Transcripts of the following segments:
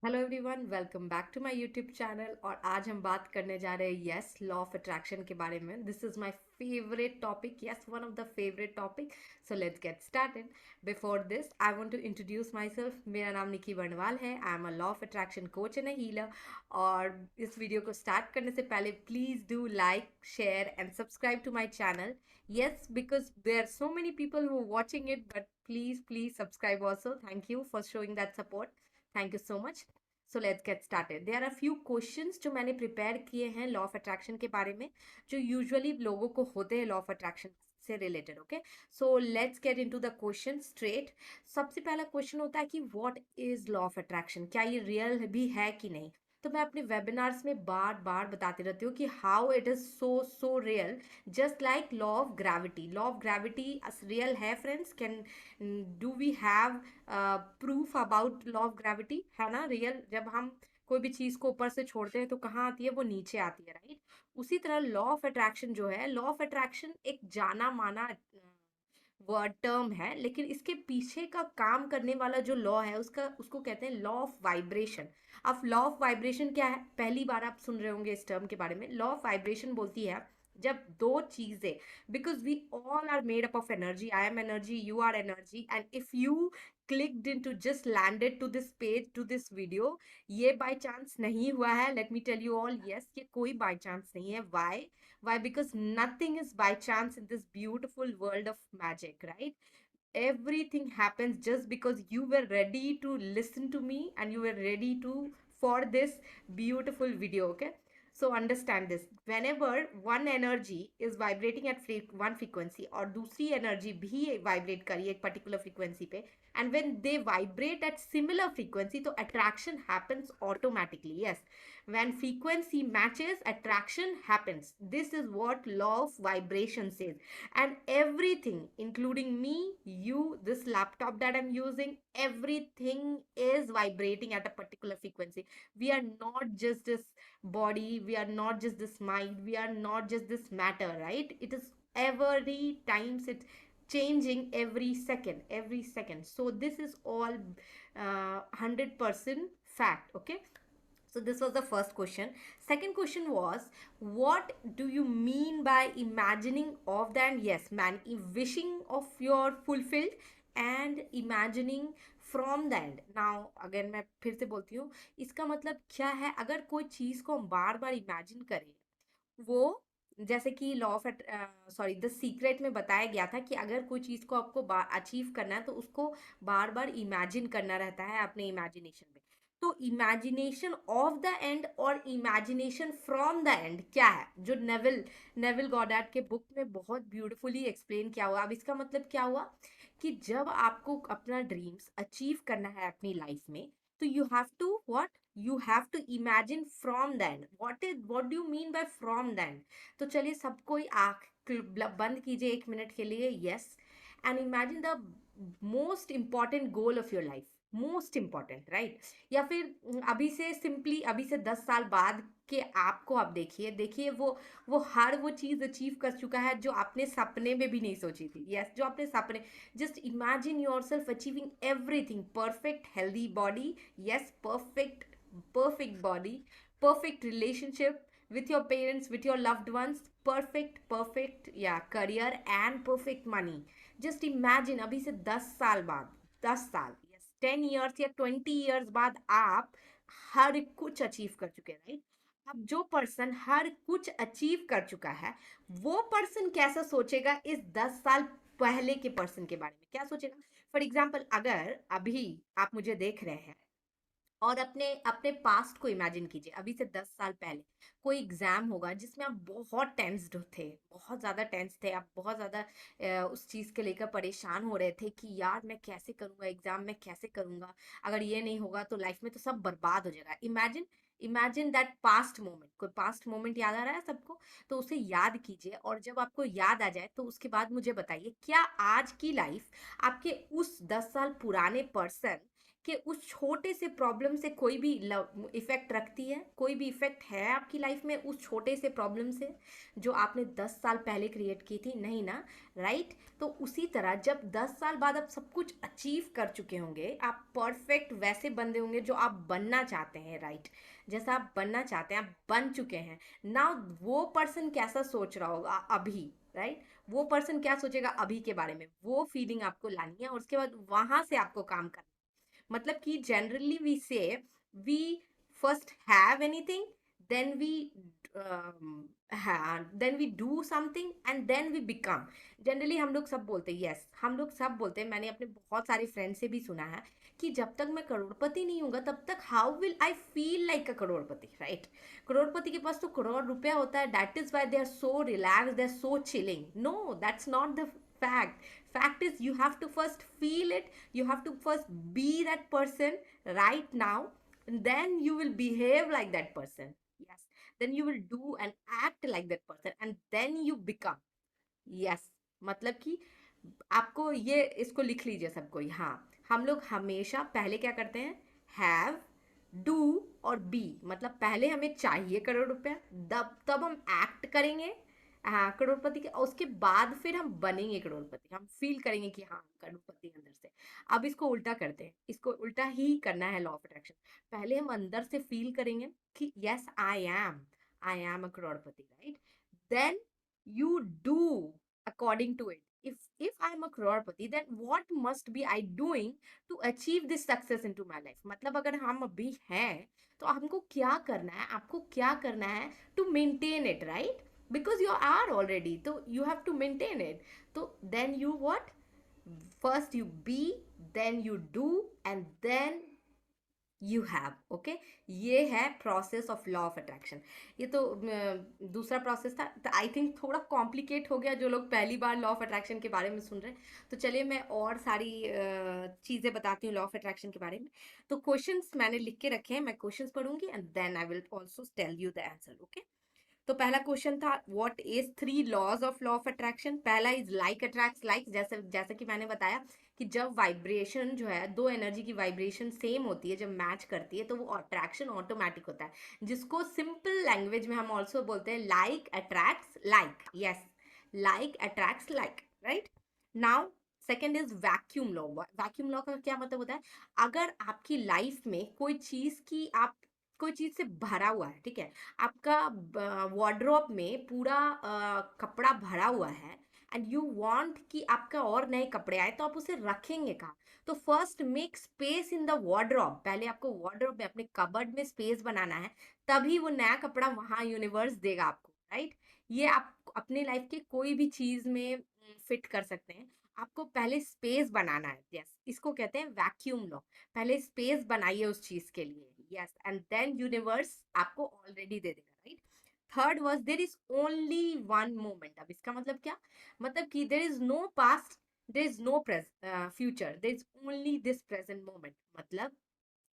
Hello everyone, welcome back to my YouTube channel. और आज हम बात करने जा रहे हैं यस लॉ ऑफ अट्रैक्शन के बारे में। This is my favourite topic, yes one of the favourite topic. So let's get started. Before this I want to introduce myself. मेरा नाम निकी वर्णवाल है। I am a law of attraction coach and a healer. और इस video को start करने से पहले please do like, share and subscribe to my channel. Yes, because there are so many people who are watching it, but please subscribe also. Thank you for showing that support. Thank you so much. So let's get started. There are few questions जो मैंने prepare किए हैं law of attraction के बारे में, जो usually लोगों को होते हैं लॉ ऑफ अट्रैक्शन से related. Okay, so let's get into the question straight. सबसे पहला क्वेश्चन होता है कि what is law of attraction, क्या ये रियल भी है कि नहीं। तो मैं अपने वेबिनार्स में बार बार बताती रहती हूँ कि how it is so real, just like law of gravity. Law of gravity real है friends. Can do we have proof about law of gravity? है ना रियल। जब हम कोई भी चीज को ऊपर से छोड़ते हैं तो कहाँ आती है? वो नीचे आती है, राइट। उसी तरह लॉ ऑफ अट्रैक्शन जो है, लॉ ऑफ अट्रैक्शन एक जाना माना वर्ड टर्म है, लेकिन इसके पीछे का काम करने वाला जो लॉ है उसको कहते हैं लॉ ऑफ वाइब्रेशन। अब लॉ ऑफ वाइब्रेशन क्या है? पहली बार आप सुन रहे होंगे इस टर्म के बारे में। लॉ ऑफ वाइब्रेशन बोलती है जब दो चीजें, because we all are made up of energy, I am energy, you are energy, and if you clicked into just landed to this page to this video, ये by chance नहीं हुआ है। Let me tell you all, yes ये कोई bye chance नहीं है। why? Because nothing is by chance in this beautiful world of magic, right? Everything happens just because you were ready to listen to me and you were ready to for this beautiful video. Okay, so understand this. Whenever one energy is vibrating at one frequency और दूसरी energy भी vibrate करी एक particular frequency पे, and when they vibrate at similar frequency, तो attraction happens automatically. Yes, when frequency matches, attraction happens. This is what law of vibration says. And everything, including me, you, this laptop that I'm using, everything is vibrating at a particular frequency. We are not just this body, we are not just this mind, we are not just this matter, right? It is every times it changing every second. So this is all 100% fact. Okay, so this was the first question. Second question was, what do you mean by imagining of the end? Yes, man, wishing of your fulfilled and imagining from the end. Now again मैं फिर से बोलती हूँ, इसका मतलब क्या है? अगर कोई चीज को हम बार बार इमेजिन करें, वो जैसे कि law of sorry the secret में बताया गया था कि अगर कोई चीज को आपको अचीव करना है तो उसको बार बार इमेजिन करना रहता है अपने इमेजिनेशन में। तो इमेजिनेशन ऑफ द एंड और इमेजिनेशन फ्रॉम द एंड क्या है, जो नेविल गॉडार्ड के बुक में बहुत ब्यूटीफुली एक्सप्लेन किया हुआ। अब इसका मतलब क्या हुआ कि जब आपको अपना ड्रीम्स अचीव करना है अपनी लाइफ में, तो you have to what, you have to imagine from the end. What do you mean by from the end? तो चलिए सब कोई आंख बंद कीजिए 1 मिनट के लिए। Yes, and imagine the most important goal of your life, most important, right? या फिर अभी से सिंपली अभी से 10 साल बाद के आपको आप देखिए वो हर वो चीज अचीव कर चुका है जो आपने सपने में भी नहीं सोची थी। यस, जो आपने सपने, just imagine yourself achieving everything. Perfect healthy body, yes, perfect body, perfect relationship with your parents, with your loved ones, perfect yeah career and perfect money. Just imagine अभी से 10 साल बाद, 10 साल, yes, 10 years या 20 years बाद आप हर कुछ achieve कर चुके हैं, राइट? अब जो पर्सन हर कुछ अचीव कर चुका है, वो पर्सन कैसा सोचेगा इस 10 साल पहले के पर्सन के बारे में? क्या सोचेगा? फॉर एग्जाम्पल, अगर अभी आप मुझे देख रहे हैं और अपने अपने पास्ट को इमेजिन कीजिए। अभी से 10 साल पहले कोई एग्जाम होगा जिसमें आप बहुत टेंस्ड थे, बहुत ज़्यादा टेंस थे, आप बहुत ज़्यादा उस चीज़ के लेकर परेशान हो रहे थे कि यार मैं कैसे करूँगा एग्जाम, मैं कैसे करूँगा, अगर ये नहीं होगा तो लाइफ में तो सब बर्बाद हो जाएगा। Imagine that past moment. कोई पास्ट मोमेंट याद आ रहा है सबको? तो उसे याद कीजिए, और जब आपको याद आ जाए तो उसके बाद मुझे बताइए, क्या आज की लाइफ आपके उस 10 साल पुराने पर्सन कि उस छोटे से प्रॉब्लम से कोई भी इफेक्ट रखती है, कोई भी इफेक्ट है आपकी लाइफ में उस छोटे से प्रॉब्लम से जो आपने 10 साल पहले क्रिएट की थी? नहीं ना, राइट? तो उसी तरह जब 10 साल बाद आप सब कुछ अचीव कर चुके होंगे, आप परफेक्ट वैसे बंदे होंगे जो आप बनना चाहते हैं, राइट? जैसा आप बनना चाहते हैं आप बन चुके हैं ना। वो पर्सन कैसा सोच रहा होगा अभी, राइट? वो पर्सन क्या सोचेगा अभी के बारे में, वो फीलिंग आपको लानी है और उसके बाद वहां से आपको काम करना। मतलब कि generally we say we first have anything, then we then we do something and then we become. Generally हम लोग सब बोलते हैं, यस हम लोग सब बोलते हैं, मैंने अपने बहुत सारे फ्रेंड से भी सुना है कि जब तक मैं करोड़पति नहीं होगा तब तक how will I feel like a Crorepati, right? Crorepati के पास तो करोड़ रुपया होता है, that is why they are so relax, they are so chilling. No, that's not the fact. Fact is you have to first feel it, you have to first be that person right now, and then you will behave like that person. Yes, then you will do and act like that person and then you become. Yes, मतलब कि आपको ये इसको लिख लीजिए सब कोई। हाँ, हम लोग हमेशा पहले क्या करते हैं, हैव, डू और बी। मतलब पहले हमें चाहिए करोड़ रुपया, तब हम एक्ट करेंगे, हाँ, करोड़पति के, और उसके बाद फिर हम बनेंगे करोड़पति, हम फील करेंगे कि हाँ करोड़पति अंदर से। अब इसको उल्टा करते हैं, इसको उल्टा ही करना है लॉ ऑफ अट्रैक्शन। पहले हम अंदर से फील करेंगे कि yes I am a Crorepati, right? Then you do according to it. If I'm a crorepati, then what must be I doing to achieve this success into my life? मतलब अगर हम अभी हैं तो हमको क्या करना है, आपको क्या करना है to maintain it, right? Because you are already, so you have to maintain it. So then you what? First you be, then you do, and then you have. Okay, ये है process of law of attraction. ये तो दूसरा process था, तो I think थोड़ा complicate हो गया जो लोग पहली बार लॉ ऑफ अट्रैक्शन के बारे में सुन रहे हैं। तो चलिए मैं और सारी चीज़ें बताती हूँ लॉ ऑफ अट्रैक्शन के बारे में। तो क्वेश्चंस मैंने लिख के रखे हैं, मैं क्वेश्चंस पढ़ूंगी and then I will also tell you the answer. Okay, तो पहला क्वेश्चन था what is 3 laws of law of attraction. पहला इज लाइक अट्रैक्ट्स लाइक। जैसे जैसे कि मैंने बताया कि जब वाइब्रेशन जो है, दो एनर्जी की वाइब्रेशन सेम होती है, जब मैच करती है तो वो अट्रैक्शन ऑटोमेटिक होता है, जिसको सिंपल लैंग्वेज में हम ऑल्सो बोलते हैं like attracts like. Yes, like attracts like, right? Now second is vacuum law. Vacuum law का क्या मतलब होता है? अगर आपकी लाइफ में कोई चीज की आप कोई चीज से भरा हुआ है, ठीक है, आपका वार्डरोब में पूरा कपड़ा भरा हुआ है एंड यू वांट कि आपका और नए कपड़े आए, तो आप उसे रखेंगे कहाँ? तो first make space in the wardrobe. पहले आपको वार्डरोब में, अपने कबर्ड में स्पेस बनाना है, तभी वो नया कपड़ा वहां यूनिवर्स देगा आपको, राइट? ये आप अपने लाइफ के कोई भी चीज में फिट कर सकते हैं। आपको पहले स्पेस बनाना है, यस, इसको कहते हैं वैक्यूम लॉ। पहले स्पेस बनाइए उस चीज के लिए, यस, एंड देन यूनिवर्स आपको ऑलरेडी दे देगा, right? Third was there is only one moment. अब इसका मतलब क्या? मतलब कि there is no past, there is no future, there is only this present moment. मतलब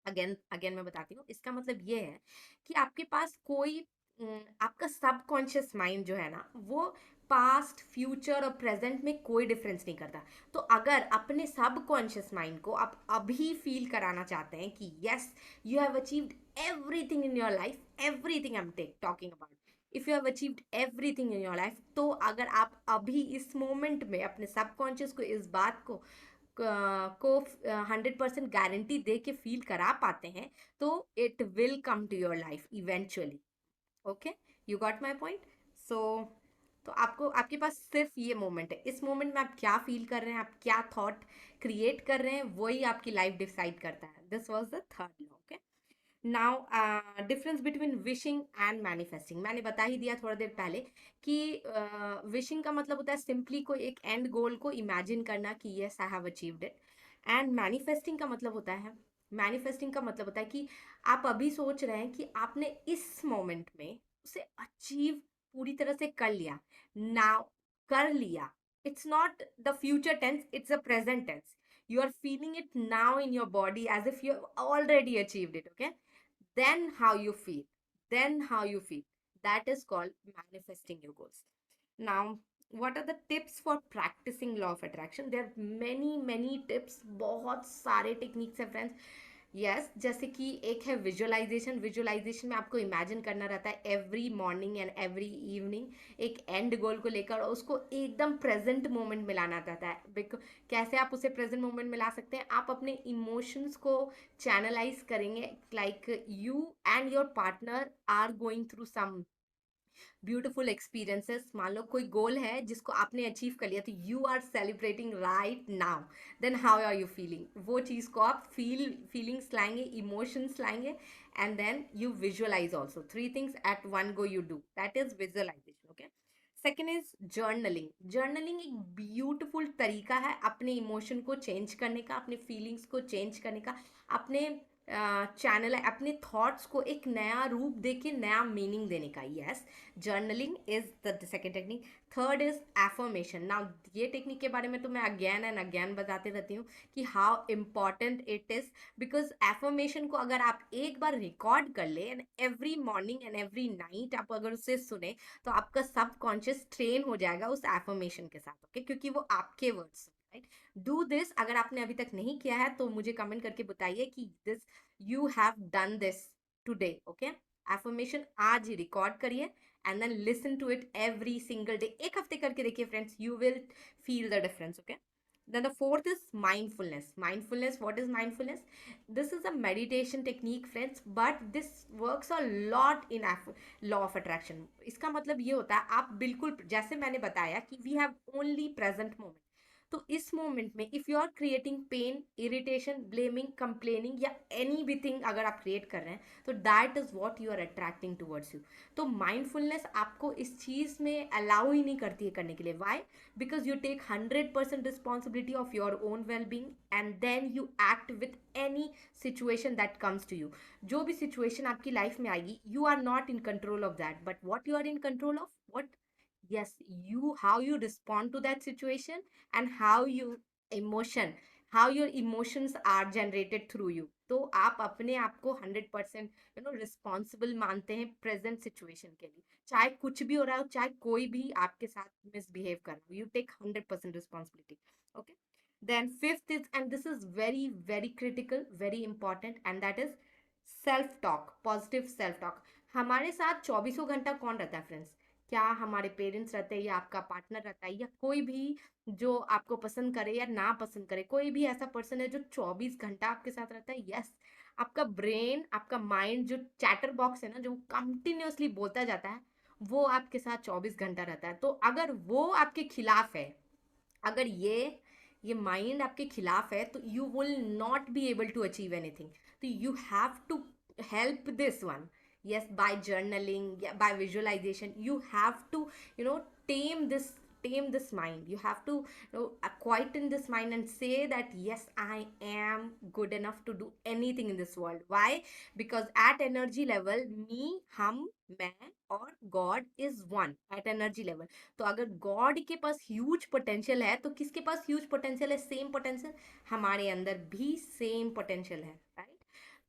अगेन अगेन मैं बताती हूँ, इसका मतलब ये है कि आपके पास कोई आपका सबकॉन्शियस माइंड जो है ना, वो पास्ट, फ्यूचर और प्रेजेंट में कोई डिफरेंस नहीं करता। तो अगर अपने सबकॉन्शियस माइंड को आप अभी फील कराना चाहते हैं कि yes you have achieved everything in your life, everything I am talking about, if you have achieved everything in your life, तो अगर आप अभी इस मोमेंट में अपने सबकॉन्शियस को इस बात को 100% गारंटी दे के फील करा पाते हैं, तो it will come to your life eventually. Okay, you got my point? So तो आपको, आपके पास सिर्फ ये मोमेंट है, इस मोमेंट में आप क्या फील कर रहे हैं, आप क्या थॉट क्रिएट कर रहे हैं, वही आपकी लाइफ डिसाइड करता है। This was the third law. Okay, now difference between wishing and manifesting. मैंने बता ही दिया थोड़ा देर पहले कि विशिंग का मतलब होता है सिंपली कोई एक एंड गोल को इमेजिन करना कि yes I have achieved it, and manifesting का मतलब होता है, मैनिफेस्टिंग का मतलब होता है कि आप अभी सोच रहे हैं कि आपने इस मोमेंट में उसे अचीव पूरी तरह से कर लिया, नाउ कर लिया। It's not the future tense, it's a present tense. You are feeling it now in your body as if you have already achieved it. Okay, then how you feel, then how you feel, that is called manifesting your goals. Now what are the tips for practicing law of attraction? There are many tips, बहुत सारे techniques हैं friends. Yes, जैसे कि एक है visualisation. Visualisation में आपको imagine करना रहता है every morning and every evening एक एंड गोल को लेकर, और उसको एकदम प्रेजेंट मोमेंट में लाना रहता है. बिकॉज कैसे आप उसे प्रेजेंट मोमेंट में ला सकते हैं? आप अपने इमोशंस को चैनलाइज करेंगे, like you and your partner are going through some beautiful experiences. मान लो कोई गोल है जिसको आपने अचीव कर लिया, तो you are celebrating right now. Then how are you feeling? वो चीज़ को आप फीलिंग्स लाएंगे, इमोशंस लाएंगे, and then you visualise also. Three things at one go you do, that is visualisation. Okay. Second is journaling. Journaling एक beautiful तरीका है अपने इमोशन को चेंज करने का, अपने फीलिंग्स को चेंज करने का, अपने चैनल है अपने थॉट्स को एक नया रूप देके नया मीनिंग देने का. Yes, journaling is the second technique. Third is affirmation. Now ये टेक्निक के बारे में तो मैं अगेन एंड अगेन बताते रहती हूँ कि how important it is. Because affirmation को अगर आप एक बार रिकॉर्ड कर ले and every morning and every night आप अगर उसे सुने, तो आपका सबकॉन्शियस ट्रेन हो जाएगा उस एफर्मेशन के साथ. ओके, क्योंकि वो आपके वर्ड्स. Right, do this. अगर आपने अभी तक नहीं किया है तो मुझे कमेंट करके बताइए कि this you have done this today. Okay, affirmation आज ही रिकॉर्ड करिए and then listen to it every single day. एक हफ्ते करके देखिए friends, you will feel the difference. Okay. Then the fourth is mindfulness. Mindfulness, what is mindfulness? This is a meditation technique friends, but this works a lot in law of attraction. इसका मतलब ये होता है आप बिल्कुल जैसे मैंने बताया कि we have only present moment. तो इस मोमेंट में if you are creating pain, irritation, blaming, complaining या एनी भी थिंग अगर आप क्रिएट कर रहे हैं, तो that is what you are attracting towards you. तो माइंडफुलनेस आपको इस चीज़ में अलाउ ही नहीं करती है करने के लिए. Why? Because you take 100% responsibility of your own well being and then you act with any situation that comes to you. जो भी सिचुएशन आपकी लाइफ में आएगी, you are not in control of that, but what you are in control of what? Yes, you, how you respond to that situation, and how your emotions are generated through you. तो आप अपने आप को 100% responsible मानते हैं present situation के लिए, चाहे कुछ भी हो रहा हो, चाहे कोई भी आपके साथ मिसबिहेव कर रहा हो, you take 100% responsibility. Okay. Then fifth is, and this is very very critical, very important, and that is self talk. Positive self talk. हमारे साथ 24 घंटा कौन रहता है फ्रेंड्स? क्या हमारे पेरेंट्स रहते हैं, या आपका पार्टनर रहता है, या कोई भी जो आपको पसंद करे या ना पसंद करे, कोई भी ऐसा पर्सन है जो 24 घंटा आपके साथ रहता है? यस. आपका ब्रेन, आपका माइंड जो चैटर बॉक्स है ना, जो कंटिन्यूअसली बोलता जाता है, वो आपके साथ 24 घंटा रहता है. तो अगर वो आपके खिलाफ है, अगर ये माइंड आपके खिलाफ है, तो you will not be able to achieve anything. तो you have to help this one. Yes, by journaling, yeah, by visualization, you have to you know tame this mind. You have to quieten this mind and say that yes, I am good enough to do anything in this world. Why? Because at energy level, me, हम, मैं और God is one at energy level. तो अगर God के पास huge potential है, तो किसके पास huge potential है? Same potential. हमारे अंदर भी सेम पोटेंशियल है. राइट.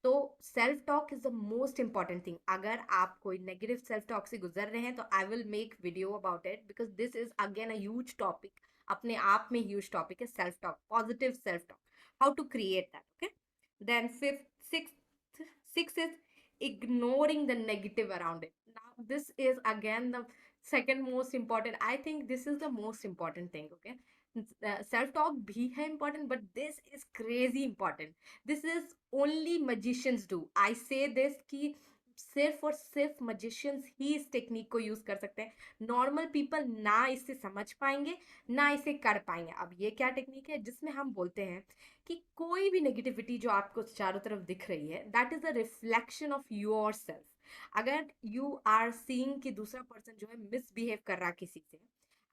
तो self talk is the most important thing. अगर आप कोई नेगेटिव सेल्फ टॉक से गुजर रहे हैं, तो I will make video about it, because this is again a huge topic. अपने आप में ह्यूज टॉपिक है self talk, positive self talk, how to create that. Okay. Then fifth, six is ignoring the negative around it. Now this is again the second most important. I think this is the most important thing. Okay. Self talk भी है important, but this is crazy important. This is only magicians do. I say this कि सिर्फ और सिर्फ magicians ही इस technique को use कर सकते हैं. नॉर्मल पीपल ना इससे समझ पाएंगे, ना इसे कर पाएंगे. अब ये क्या टेक्निक है जिसमें हम बोलते हैं कि कोई भी नेगेटिविटी जो आपको चारों तरफ दिख रही है, that is a reflection of your self. अगर यू आर सीइंग कि दूसरा पर्सन जो है मिसबिहेव कर रहा किसी से,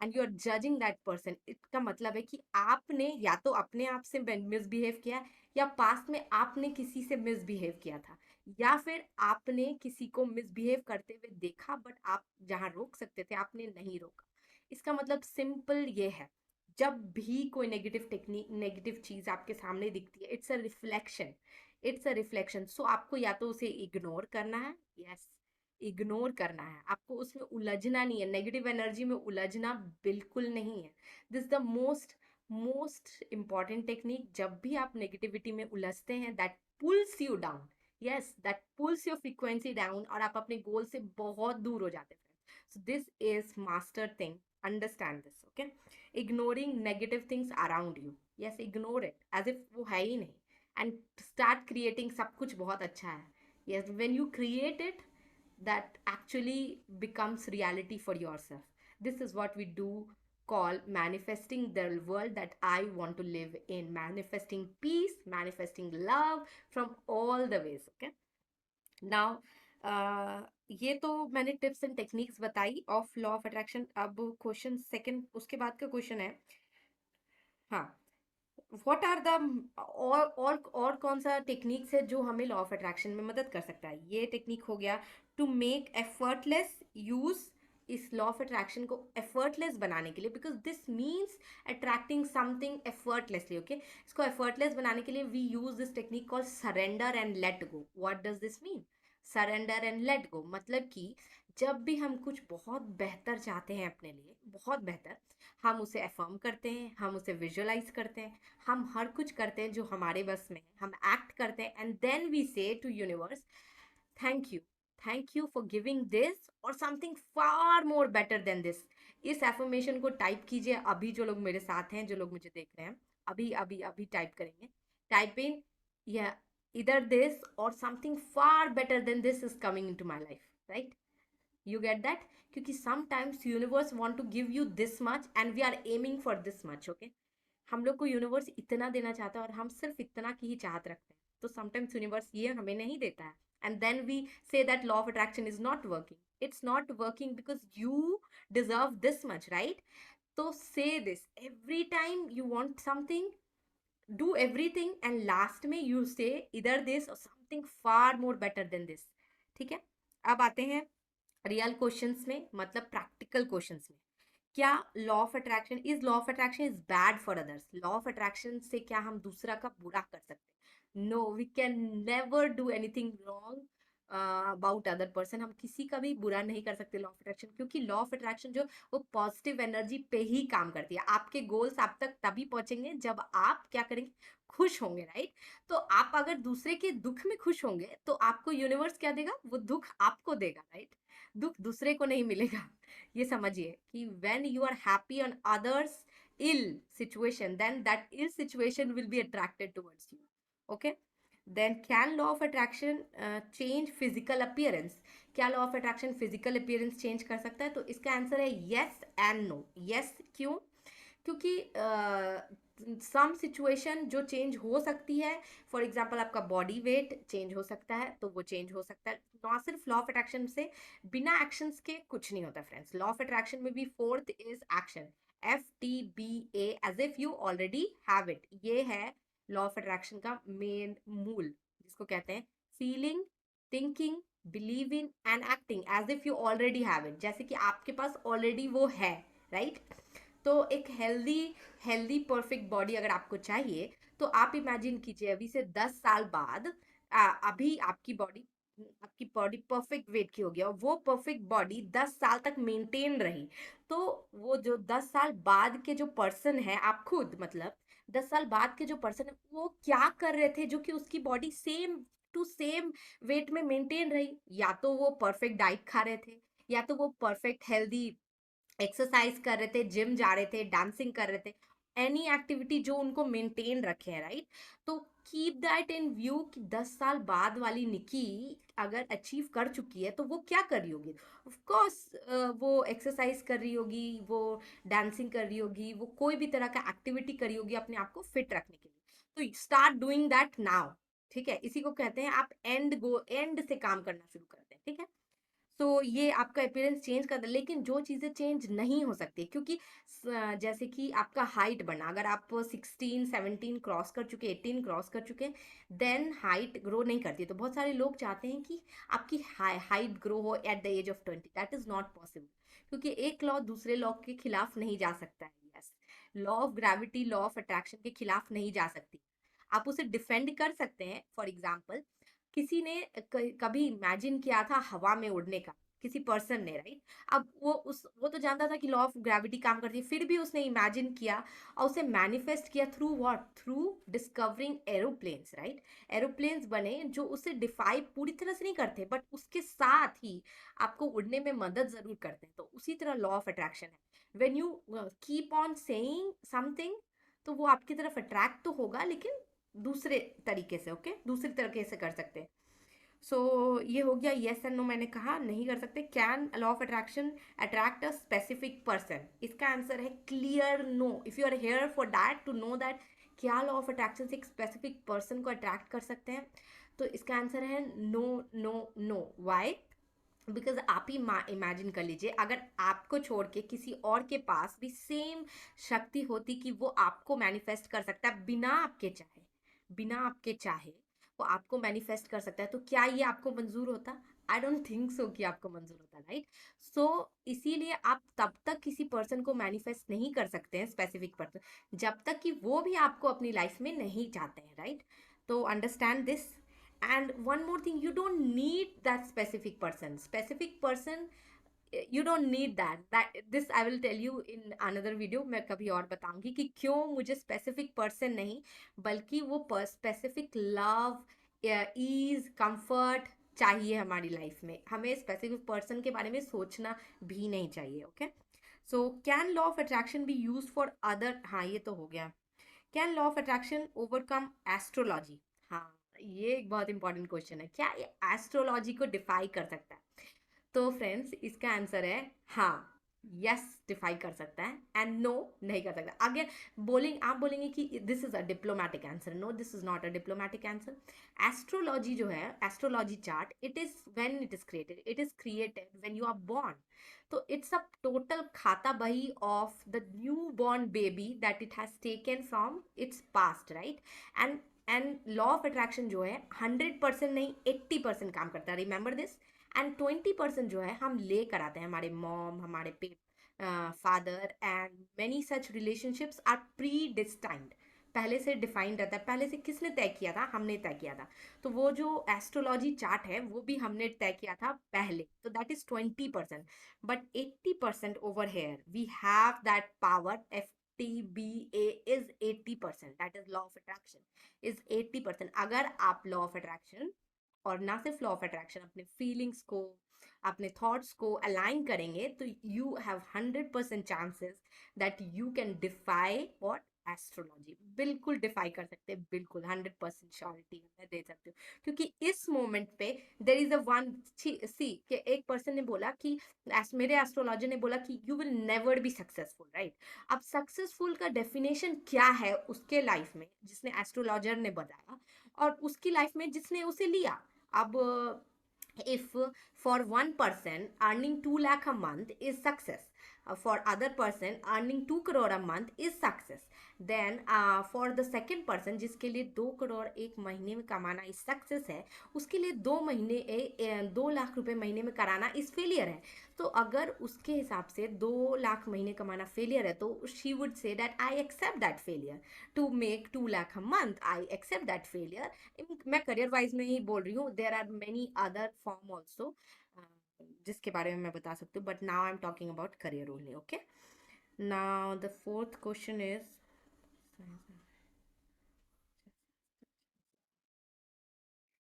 and you are judging that person, इसका मतलब है कि आपने या तो अपने आप से मिसबिहेव किया, या पास्ट में आपने किसी से मिसबिहेव किया था, या फिर आपने किसी को मिसबिहेव करते हुए देखा, बट आप जहाँ रोक सकते थे आपने नहीं रोका. इसका मतलब सिंपल ये है, जब भी कोई नेगेटिव टेक्निक, नेगेटिव चीज आपके सामने दिखती है, it's a reflection. It's a reflection. So आपको या तो उसे इग्नोर करना है. यस, इग्नोर करना है, आपको उसमें उलझना नहीं है, नेगेटिव एनर्जी में उलझना बिल्कुल नहीं है। This the most most important technique. जब भी आप नेगेटिविटी में उलझते हैं, that pools you down, yes that pools your frequency down, और आप अपने गोल से बहुत दूर हो जाते हैं। So this is master thing, understand this, okay. Ignoring negative things around you, yes ignore it as if वो है ही नहीं, एंड स्टार्ट क्रिएटिंग। सब कुछ बहुत अच्छा है, yes, when you create it, that actually becomes reality for yourself. This is what we do call manifesting the world that I want to live in, manifesting peace, manifesting love from all the ways, okay. Now ये तो मैंने tips and techniques बताई of law of attraction. अब question second, उसके बाद का question है, हाँ, व्हाट आर द और कौन सा टेक्निक्स है जो हमें लॉ ऑफ अट्रैक्शन में मदद कर सकता है। ये टेक्निक हो गया टू मेक एफर्टलेस यूज, इस लॉ ऑफ अट्रैक्शन को एफर्टलेस बनाने के लिए, because this means attracting something effortlessly, okay. इसको एफर्टलेस बनाने के लिए we use this technique called surrender and let go. What does this mean? Surrender and let go मतलब कि जब भी हम कुछ बहुत बेहतर चाहते हैं अपने लिए, बहुत बेहतर, हम उसे अफर्म करते हैं, हम उसे विजुअलाइज करते हैं, हम हर कुछ करते हैं जो हमारे बस में है, हम एक्ट करते हैं, and then we say to universe, thank you, thank you for giving this और something far more better than this. इस एफर्मेशन को टाइप कीजिए अभी, जो लोग मेरे साथ हैं, जो लोग मुझे देख रहे हैं, अभी अभी अभी टाइप करेंगे, टाइप इन, या इधर दिस और something far better than this is coming in to my life, right? You get that? क्योंकि sometimes universe want to give you this much and we are aiming for this much, okay? हम लोग को universe इतना देना चाहता है और हम सिर्फ इतना की ही चाहत रखते हैं, तो समटाइम्स यूनिवर्स ये हमें नहीं देता है, and then we say that law of attraction is not working. It's not working because you deserve this much, right? तो say this every time you want something, do everything, and last में you say इधर this और something far more better than this, ठीक है। अब आते हैं real questions में, मतलब प्रैक्टिकल क्वेश्चंस में। क्या law of attraction, is law of attraction is bad for others? Law of attraction से क्या हम दूसरा का बुरा कर सकते हैं? No, we can never do anything wrong about other person. हम किसी का भी बुरा नहीं कर सकते लॉ ऑफ अट्रैक्शन, क्योंकि लॉ ऑफ अट्रैक्शन जो वो पॉजिटिव एनर्जी पे ही काम करती है। आपके गोल्स आप तक तभी पहुंचेंगे जब आप क्या करेंगे, खुश होंगे, राइट? तो आप अगर दूसरे के दुख में खुश होंगे तो आपको यूनिवर्स क्या देगा, वो दुख आपको देगा, राइट? दुख दूसरे को नहीं मिलेगा। ये समझिए कि when you are happy on others ill situation, then that ill situation will be attracted towards you, okay? Then can law of attraction change physical appearance? क्या law of attraction physical appearance change कर सकता है? तो इसका answer है yes and no। yes क्यों? क्योंकि some situation जो चेंज हो सकती है, फॉर एग्जाम्पल आपका बॉडी वेट चेंज हो सकता है, तो वो चेंज हो सकता है। ना सिर्फ लॉ ऑफ अट्रैक्शन से, बिना एक्शंस के कुछ नहीं होता फ्रेंड्स। लॉ ऑफ अट्रैक्शन में भी fourth is action, FTBA, as if you already have it. ये है लॉ ऑफ अट्रैक्शन का मेन मूल, जिसको कहते हैं feeling, thinking, believe in and acting as if you already have it, जैसे कि आपके पास ऑलरेडी वो है, राइट? तो एक हेल्दी हेल्दी परफेक्ट बॉडी अगर आपको चाहिए, तो आप इमेजिन कीजिए अभी से 10 साल बाद अभी आपकी बॉडी परफेक्ट वेट की होगी, और वो परफेक्ट बॉडी 10 साल तक मेंटेन रही, तो वो जो 10 साल बाद के जो पर्सन है, आप खुद मतलब 10 साल बाद के जो पर्सन है, वो क्या कर रहे थे जो कि उसकी body same to same weight में मेंटेन रही? या तो वो परफेक्ट डाइट खा रहे थे, या तो वो परफेक्ट हेल्दी एक्सरसाइज कर रहे थे, जिम जा रहे थे, डांसिंग कर रहे थे, एनी एक्टिविटी जो उनको मेंटेन रखे है, राइट? तो कीप दैट इन व्यू कि 10 साल बाद वाली निकी अगर अचीव कर चुकी है तो वो क्या कर रही होगी? ऑफ कोर्स वो एक्सरसाइज कर रही होगी, वो डांसिंग कर रही होगी, वो कोई भी तरह का एक्टिविटी कर रही होगी अपने आप को फिट रखने के लिए। तो स्टार्ट डूइंग दैट नाउ, ठीक है? इसी को कहते हैं आप एंड से काम करना शुरू करते हैं, ठीक है? तो ये आपका अपीयरेंस चेंज कर दे, लेकिन जो चीज़ें चेंज नहीं हो सकती, क्योंकि जैसे कि आपका हाइट बढ़ना, अगर आप 16 17 क्रॉस कर चुके, 18 क्रॉस कर चुके, देन हाइट ग्रो नहीं करती। तो बहुत सारे लोग चाहते हैं कि आपकी हाइट ग्रो हो at the age of 20, that is not possible, क्योंकि एक लॉ दूसरे लॉ के खिलाफ नहीं जा सकता है। Yes, law of gravity law of attraction के खिलाफ नहीं जा सकती। आप उसे डिफेंड कर सकते हैं, फॉर एग्जाम्पल किसी ने कभी इमेजिन किया था हवा में उड़ने का, किसी पर्सन ने, राइट? अब वो तो जानता था कि लॉ ऑफ ग्रेविटी काम करती है, फिर भी उसने इमेजिन किया और उसे मैनिफेस्ट किया through what? Through discovering aeroplanes, right? Aeroplanes बने जो उसे डिफाई पूरी तरह से नहीं करते, बट उसके साथ ही आपको उड़ने में मदद जरूर करते हैं। तो उसी तरह लॉ ऑफ अट्रैक्शन है, when you keep on saying something, तो वो आपकी तरफ अट्रैक्ट तो होगा, लेकिन दूसरे तरीके से, ओके, दूसरी तरीके से कर सकते हैं। सो ये हो गया येस एंड नो, मैंने कहा नहीं कर सकते। Can law of attraction attract a specific person? इसका आंसर है clear no. If you are here for that to know that क्या लॉ ऑफ अट्रैक्शन से एक स्पेसिफिक पर्सन को अट्रैक्ट कर सकते हैं, तो इसका आंसर है no no no. Why? Because आप ही इमेजिन कर लीजिए, अगर आपको छोड़ के किसी और के पास भी सेम शक्ति होती कि वो आपको मैनिफेस्ट कर सकता है बिना आपके चाहे, बिना आपके चाहे वो आपको मैनिफेस्ट कर सकता है, तो क्या ये आपको मंजूर होता? आई डोंट थिंक सो कि आपको मंजूर होता, राइट? सो इसीलिए आप तब तक किसी पर्सन को मैनिफेस्ट नहीं कर सकते हैं, स्पेसिफिक पर्सन, जब तक कि वो भी आपको अपनी लाइफ में नहीं चाहते हैं, राइट? तो understand this. and one more thing, you don't need that specific person, you don't need that this I will tell you in another video, मैं कभी और बताऊंगी कि क्यों मुझे स्पेसिफिक पर्सन नहीं, बल्कि वो स्पेसिफिक लव, ईज, कंफर्ट चाहिए हमारी लाइफ में। हमें स्पेसिफिक पर्सन के बारे में सोचना भी नहीं चाहिए, okay? So can law of attraction B use for other, हाँ ये तो हो गया। Can law of attraction overcome astrology? हाँ, ये एक बहुत इंपॉर्टेंट क्वेश्चन है, क्या ये एस्ट्रोलॉजी को डिफाई कर सकता है? तो फ्रेंड्स इसका आंसर है हाँ, यस, डिफाई कर सकता है, एंड नो, नहीं कर सकता। अगर आप बोलेंगे कि this is a diplomatic answer, no, this is not a diplomatic answer. Astrology जो है, astrology chart, it is when it is created when you are born. तो it's a total khata bahi of the new born baby that it has taken from its past, right? And law of attraction जो है 100% नहीं, 80% काम करता है, remember this. And 20% जो है हम लेकर आते हैं, हमारे मॉम, हमारे father, and many such relationships are predestined, पहले से डिफाइंड रहता है, पहले से किसने तय किया था? हमने तय किया था। तो वो जो एस्ट्रोलॉजी चार्ट है वो भी हमने तय किया था पहले, तो that is 20%। But 80% over here we have that power, FTBA is 80%, that is law of attraction is 80%। अगर आप लॉ ऑफ अट्रैक्शन, और ना सिर्फ लॉ ऑफ अट्रैक्शन, अपने फीलिंग्स को, अपने थॉट्स को अलाइन करेंगे, तो you have 100% chances that you can defy what? Astrology. बिल्कुल डिफाई कर सकते हैं, बिल्कुल 100% श्योरिटी मैं दे सकती हूँ, क्योंकि इस मोमेंट पे देर इज अ वन सी कि एक पर्सन ने बोला कि मेरे एस्ट्रोलॉजर ने बोला कि you will never be successful, right? अब सक्सेसफुल का डेफिनेशन क्या है उसके लाइफ में, जिसने एस्ट्रोलॉजर ने बताया, और उसकी लाइफ में जिसने उसे लिया। अब if for one person earning 2 lakh a month is success, for other person earning 2 crore a month is success, then for the second person जिसके लिए 2 करोड़ एक महीने में कमाना इस सक्सेस है, उसके लिए 2 लाख रुपए महीने में कराना इस फेलियर है। तो अगर उसके हिसाब से 2 लाख महीने कमाना फेलियर है, तो she would say that I accept that failure to make 2 lakh a month, I accept that failure. मैं करियर वाइज में ही बोल रही हूँ, there are many other form also जिसके बारे में मैं बता सकती हूँ, but now I am talking about career only, okay? Now the fourth question is,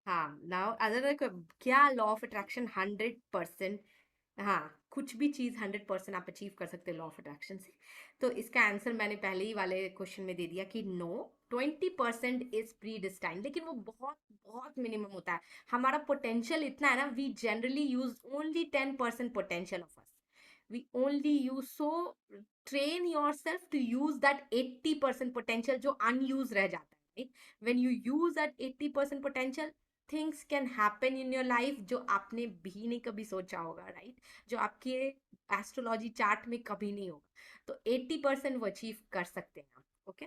हाँ, नाउ अदर, क्या लॉ ऑफ अट्रैक्शन 100%, हाँ, कुछ भी चीज 100% आप अचीव कर सकते हैं लॉ ऑफ अट्रैक्शन से? तो इसका आंसर मैंने पहले ही वाले क्वेश्चन में दे दिया कि नो, 20% इज प्री डिस्टाइंड, लेकिन वो बहुत बहुत मिनिमम होता है। हमारा पोटेंशियल इतना है ना, we generally use only 10% potential of us, we only use, so train yourself to use that 80% potential जो अनयूज रह जाता है, right? When you use that 80% potential, things can happen in your life जो आपने भी नहीं कभी सोचा होगा, राइट? जो आपके एस्ट्रोलॉजी चार्ट में कभी नहीं होगा, तो 80% वो अचीव कर सकते हैं आप, ओके?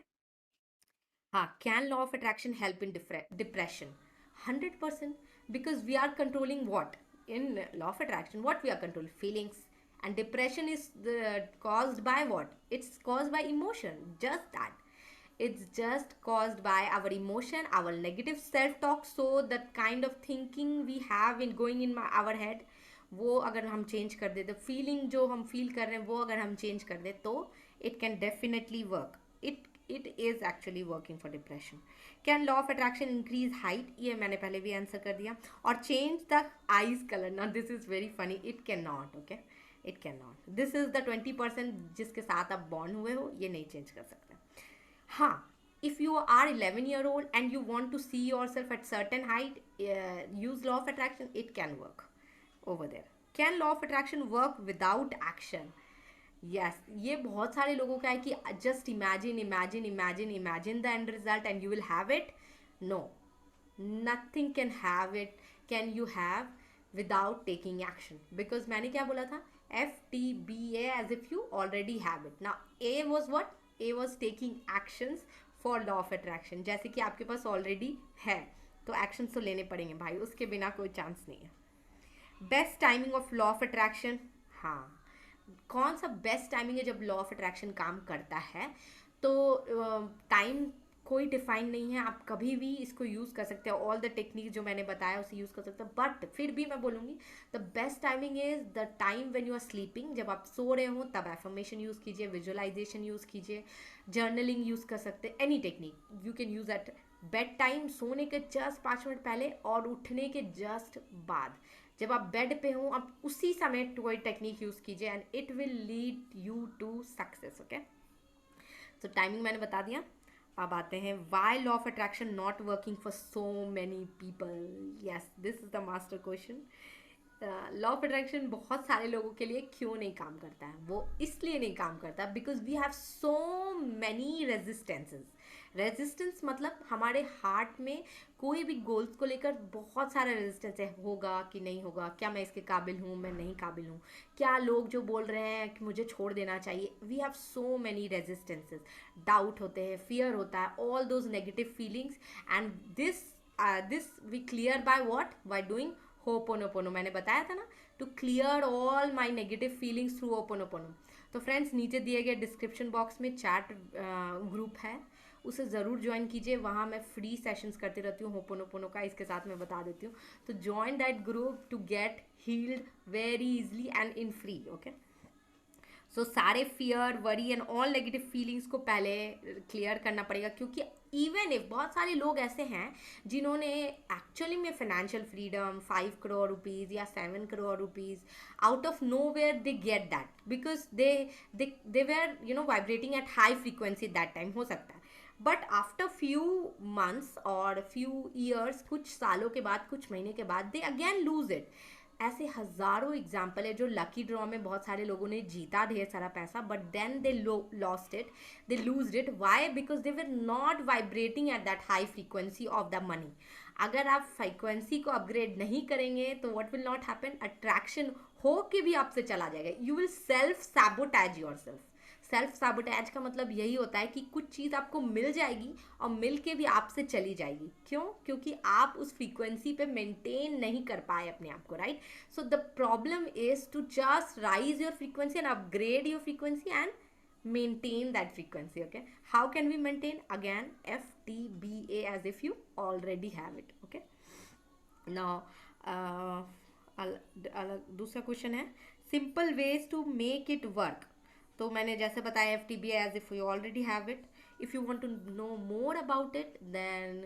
हाँ, can law of attraction help in depression? 100%, because we are controlling what in law of attraction, what we are controlling feelings, and depression is caused by what? It's caused by emotion, just that. it's just caused by our emotion, our negative self talk. So the kind of thinking we have in going in our head, वो अगर हम change कर दे, the feeling जो हम feel कर रहे हैं वो अगर हम चेंज कर दे, तो it can definitely work. It is actually working for depression. Can law of attraction increase height? ये मैंने पहले भी आंसर कर दिया. और चेंज द आईज कलर, ना this is very funny, it can not. Okay, it can not. This is the 20% जिसके साथ आप बॉर्न हुए हो, ये नहीं चेंज कर सकते. हाँ, if you are 11-year-old and you want to see yourself at certain height, use law of attraction, it can work over there. Can law of attraction work without action? Yes, ये बहुत सारे लोगों का है कि just imagine the end result and you will have it. No, nothing can you have without taking action. Because मैंने क्या बोला था, FTBA, as if you already have it. Now A was what? A was taking actions for law of attraction. जैसे कि आपके पास already है, तो actions तो लेने पड़ेंगे भाई, उसके बिना कोई चांस नहीं है. Best timing of law of attraction. हाँ, कौन सा बेस्ट टाइमिंग है जब लॉ ऑफ अट्रैक्शन काम करता है? तो टाइम कोई डिफाइन नहीं है, आप कभी भी इसको यूज़ कर सकते हो. ऑल द टेक्निक जो मैंने बताया उसे यूज़ कर सकते हो. बट फिर भी मैं बोलूँगी the best timing is the time when you are sleeping. जब आप सो रहे हो तब एफर्मेशन यूज़ कीजिए, विजुअलाइजेशन यूज़ कीजिए, जर्नलिंग यूज़ कर सकते हैं. Any technique you can use at bedtime, सोने के जस्ट 5 मिनट पहले और उठने के जस्ट बाद. जब आप बेड पे हो, आप उसी समय कोई टेक्निक यूज़ कीजिए and it will lead you to success. Okay, तो टाइमिंग मैंने बता दिया. अब आते हैं why law of attraction not working for so many people. Yes, this is the master question. Law of attraction बहुत सारे लोगों के लिए क्यों नहीं काम करता है? वो इसलिए नहीं काम करता because we have so many resistances. Resistance मतलब हमारे हार्ट में कोई भी गोल्स को लेकर बहुत सारा रेजिस्टेंस है. होगा कि नहीं होगा, क्या मैं इसके काबिल हूँ, मैं नहीं काबिल हूँ, क्या लोग जो बोल रहे हैं कि मुझे छोड़ देना चाहिए. We have so many resistances. Doubt होते हैं, फियर होता है, all those negative feelings. And this we clear by what? By doing ho'oponopono. मैंने बताया था ना, to clear all my negative feelings through ho'oponopono. तो फ्रेंड्स, नीचे दिए गए डिस्क्रिप्शन बॉक्स में चैट ग्रुप है, उसे ज़रूर ज्वाइन कीजिए. वहाँ मैं फ्री सेशंस करती रहती हूँ होपोनोपोनो का, इसके साथ मैं बता देती हूँ. तो join that group to get healed very easily and in free. Okay, so सारे fear, worry and all negative feelings को पहले क्लियर करना पड़ेगा. क्योंकि इवन इफ बहुत सारे लोग ऐसे हैं जिन्होंने एक्चुअली में फाइनेंशियल फ्रीडम 5 करोड़ रुपीज़ या 7 crore rupees out of nowhere they get that because they were vibrating at high frequency that time. हो सकता है, बट आफ्टर फ्यू मंथ्स और फ्यू ईयर्स, कुछ सालों के बाद, कुछ महीने के बाद, दे अगेन लूज इट. ऐसे हजारों एग्जाम्पल है जो लकी ड्रॉ में बहुत सारे लोगों ने जीता ढेर सारा पैसा, but then they lost it, they lose it. Why? Because they were not vibrating at that high frequency of the money. अगर आप फ्रीक्वेंसी को अपग्रेड नहीं करेंगे तो what will not happen? Attraction हो के भी आपसे चला जाएगा. You will self sabotage yourself. Self sabotage का मतलब यही होता है कि कुछ चीज़ आपको मिल जाएगी और मिल के भी आपसे चली जाएगी. क्यों? क्योंकि आप उस फ्रीक्वेंसी पे मेंटेन नहीं कर पाए अपने आप को, right? So the problem is to just raise your frequency and upgrade your frequency and maintain that frequency. Okay, how can we maintain? Again, FTBA, as if you already have it. Okay, now दूसरा question है simple ways to make it work. तो मैंने जैसे बताया FTBA as if you already have it. If you want to know more about it then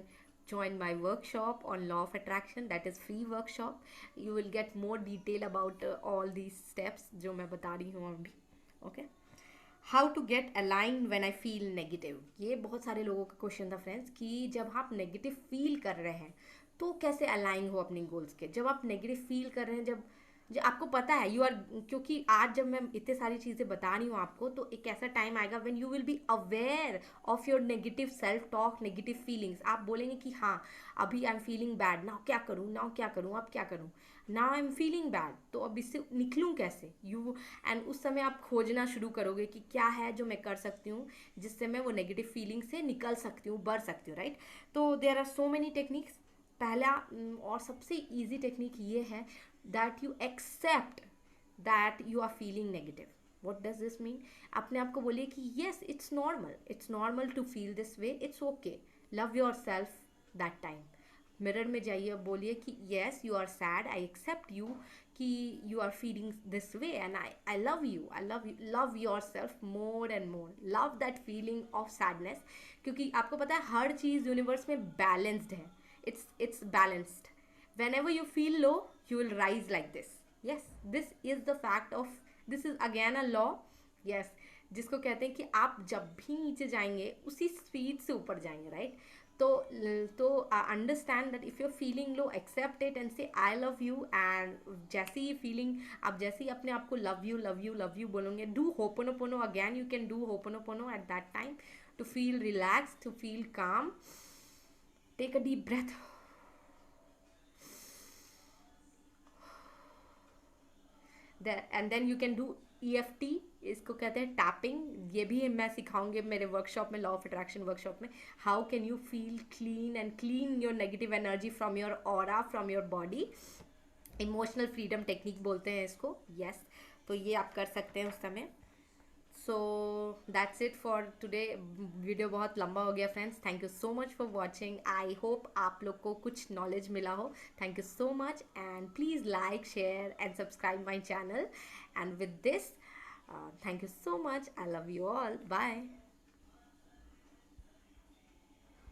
join my workshop on law of attraction. That is free workshop. You will get more detail about all these steps जो मैं बता रही हूँ अभी. Okay, how to get align when I feel negative. ये बहुत सारे लोगों का क्वेश्चन था फ्रेंड्स कि जब आप नेगेटिव फील कर रहे हैं तो कैसे अलाइन हो अपनी गोल्स के. जब आप नेगेटिव फील कर रहे हैं, जब आपको पता है यू आर, क्योंकि आज जब मैं इतने सारी चीज़ें बता रही हूँ आपको, तो एक ऐसा टाइम आएगा when you will be aware of your negative self talk, negative feelings. आप बोलेंगे कि हाँ, अभी I am feeling bad, now क्या करूँ, नाउ क्या करूँ, अब क्या करूँ, now I am feeling bad, तो अब इससे निकलूँ कैसे? यू एंड उस समय आप खोजना शुरू करोगे कि क्या है जो मैं कर सकती हूँ जिससे मैं वो नेगेटिव फीलिंग से निकल सकती हूँ, बढ़ सकती हूँ, राइट? तो there are so many techniques. पहला और सबसे ईजी टेक्निक ये है that you accept that you are feeling negative. What does this mean? अपने आप को बोलिए कि yes, it's normal to feel this way, it's okay, love yourself that time. Mirror में जाइए और बोलिए कि yes you are sad, I accept you कि you are feeling this way, and I love you, love yourself more and more, love that feeling of sadness. क्योंकि आपको पता है हर चीज़ यूनिवर्स में बैलेंस्ड है, it's balanced. When ever you feel low you will rise like this. Yes, this is the fact of, this is again a law. Yes, जिसको कहते हैं कि आप जब भी नीचे जाएंगे उसी स्पीड से ऊपर जाएंगे, राइट? तो understand that if you are feeling low, accept it and say I love you. And जैसे ही फीलिंग, आप जैसे ही अपने आप को love you love you love you बोलोगे, do ho'oponopono again, you can do ho'oponopono at that time to feel relaxed, to feel calm. Take a deep breath. And then you can do EFT, इसको कहते हैं tapping. ये भी मैं सिखाऊंगी मेरे workshop में, law of attraction workshop में। How can you feel clean and clean your negative energy from your aura, from your body. Emotional freedom technique बोलते हैं इसको। यस, तो ये आप कर सकते हैं उस समय। So that's it for today. Video बहुत लंबा हो गया friends. Thank you so much for watching. I hope आप लोग को कुछ नॉलेज मिला हो। Thank you so much and please like, share and subscribe my channel. And with this, thank you so much. I love you all. Bye.